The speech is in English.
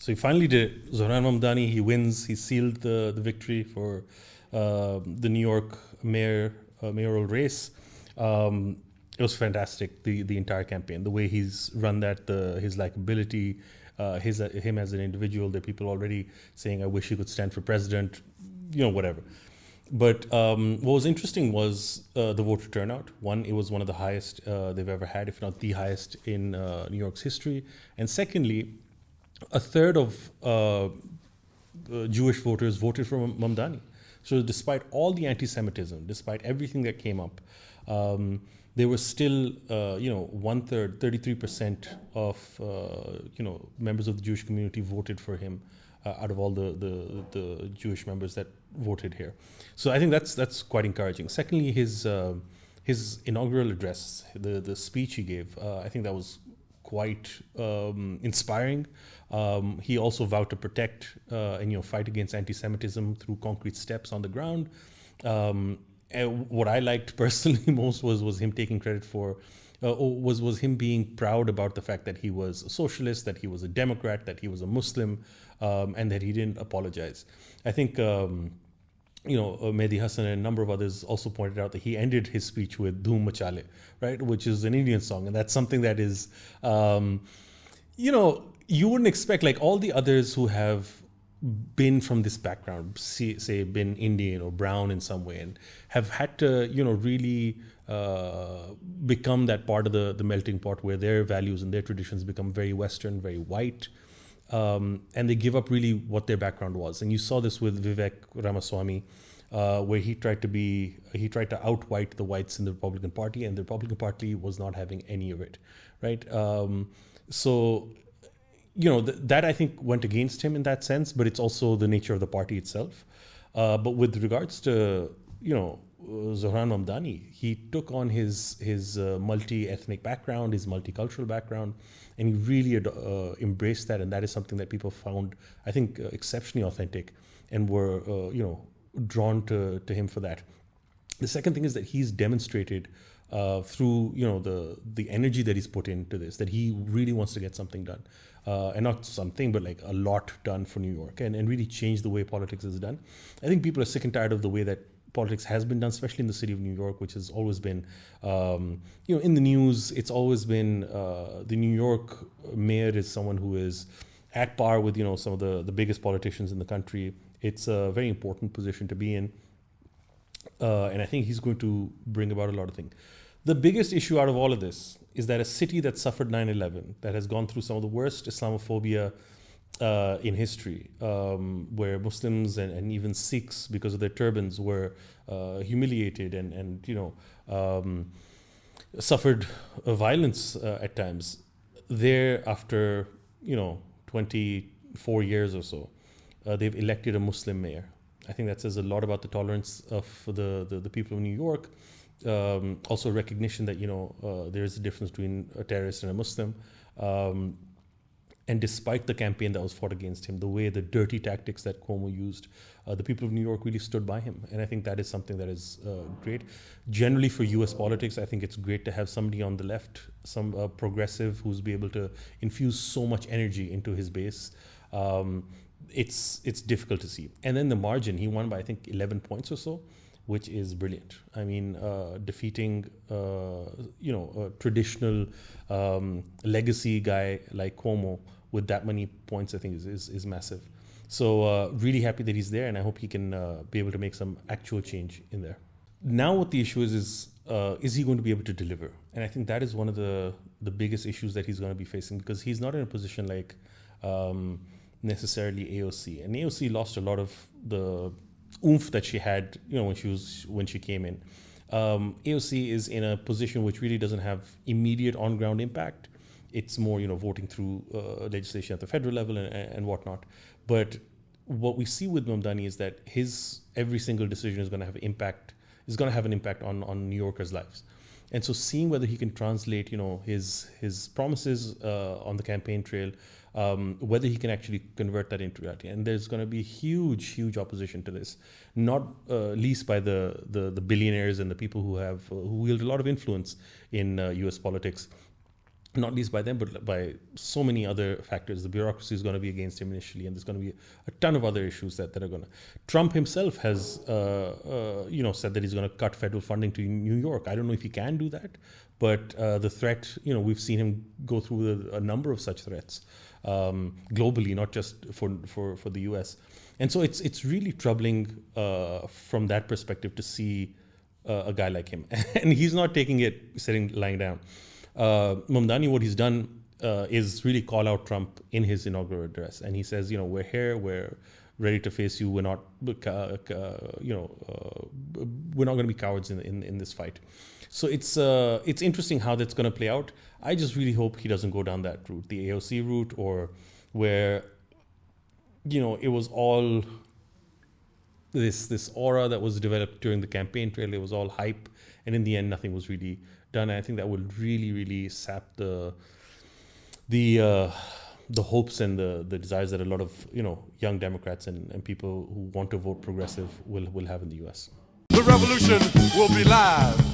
So he finally did it. Zohran Mamdani, he wins. He sealed the victory for the New York mayoral race. It was fantastic, the entire campaign, the way he's run that, his likability, him as an individual. There are people already saying, I wish he could stand for president, whatever. But what was interesting was the voter turnout. One, it was one of the highest they've ever had, if not the highest in New York's history. And secondly, a third of Jewish voters voted for Mamdani. So despite all the anti-Semitism, despite everything that came up, there was still, one third, 33% of, members of the Jewish community voted for him out of all the Jewish members that voted here. So I think that's quite encouraging. Secondly, his inaugural address, the speech he gave, I think that was quite inspiring. He also vowed to protect and fight against anti-Semitism through concrete steps on the ground. And what I liked personally most was him taking credit for, was him being proud about the fact that he was a socialist, that he was a Democrat, that he was a Muslim, and that he didn't apologize. I think, Mehdi Hassan and a number of others also pointed out that he ended his speech with Dhoom Machale, right, which is an Indian song. And that's something that is, you wouldn't expect, like all the others who have been from this background, say been Indian or brown in some way, and have had to, really become that part of the melting pot where their values and their traditions become very Western, very white, and they give up really what their background was. And you saw this with Vivek Ramaswamy, where he tried to out-white the whites in the Republican Party, and the Republican Party was not having any of it, right? That I think went against him in that sense, but it's also the nature of the party itself. But with regards to, Zohran Mamdani, he took on his multi-ethnic background, his multicultural background, and he really embraced that. And that is something that people found, I think, exceptionally authentic and were, drawn to him for that. The second thing is that he's demonstrated through the energy that he's put into this, that he really wants to get something done, and not something, but like a lot done for New York, and really change the way politics is done. I think people are sick and tired of the way that politics has been done, especially in the city of New York, which has always been, in the news. It's always been the New York mayor is someone who is at par with some of the biggest politicians in the country. It's a very important position to be in. And I think he's going to bring about a lot of things. The biggest issue out of all of this is that a city that suffered 9/11, that has gone through some of the worst Islamophobia in history, where Muslims and even Sikhs, because of their turbans, were humiliated and suffered violence at times. There, after 24 years or so, they've elected a Muslim mayor. I think that says a lot about the tolerance of the people of New York. Also recognition that, there is a difference between a terrorist and a Muslim. And despite the campaign that was fought against him, the dirty tactics that Cuomo used, the people of New York really stood by him. And I think that is something that is great. Generally for US politics, I think it's great to have somebody on the left, some progressive who's be able to infuse so much energy into his base. It's difficult to see. And then the margin, he won by I think 11 points or so, which is brilliant. I mean, defeating a traditional legacy guy like Cuomo with that many points, I think is massive. So really happy that he's there, and I hope he can be able to make some actual change in there. Now what the issue is he going to be able to deliver? And I think that is one of the biggest issues that he's going to be facing, because he's not in a position like necessarily AOC. And AOC lost a lot of the oomph that she had, when she came in. AOC is in a position which really doesn't have immediate on-ground impact. It's more, voting through legislation at the federal level and whatnot. But what we see with Mamdani is that his every single decision is going to have an impact on New Yorkers' lives. And so seeing whether he can translate, his promises on the campaign trail, whether he can actually convert that into reality. And there's going to be huge opposition to this, not least by the billionaires and the people who wield a lot of influence in US politics. not least by them, but by so many other factors. The bureaucracy is going to be against him initially, and there's going to be a ton of other issues that are going to. Trump himself has, said that he's going to cut federal funding to New York. I don't know if he can do that, but the threat, we've seen him go through a number of such threats globally, not just for the U.S. And so it's really troubling from that perspective to see a guy like him, and he's not taking it lying down. Mamdani, what he's done is really call out Trump in his inaugural address, and he says, we're here, we're ready to face you. We're not, we're not going to be cowards in this fight. So it's interesting how that's going to play out. I just really hope he doesn't go down that route, the AOC route, or where it was all this aura that was developed during the campaign trail. It was all hype, and in the end, nothing was really done. And I think that would really, really sap the hopes and the desires that a lot of young Democrats and people who want to vote progressive will have in the U.S. The revolution will be live.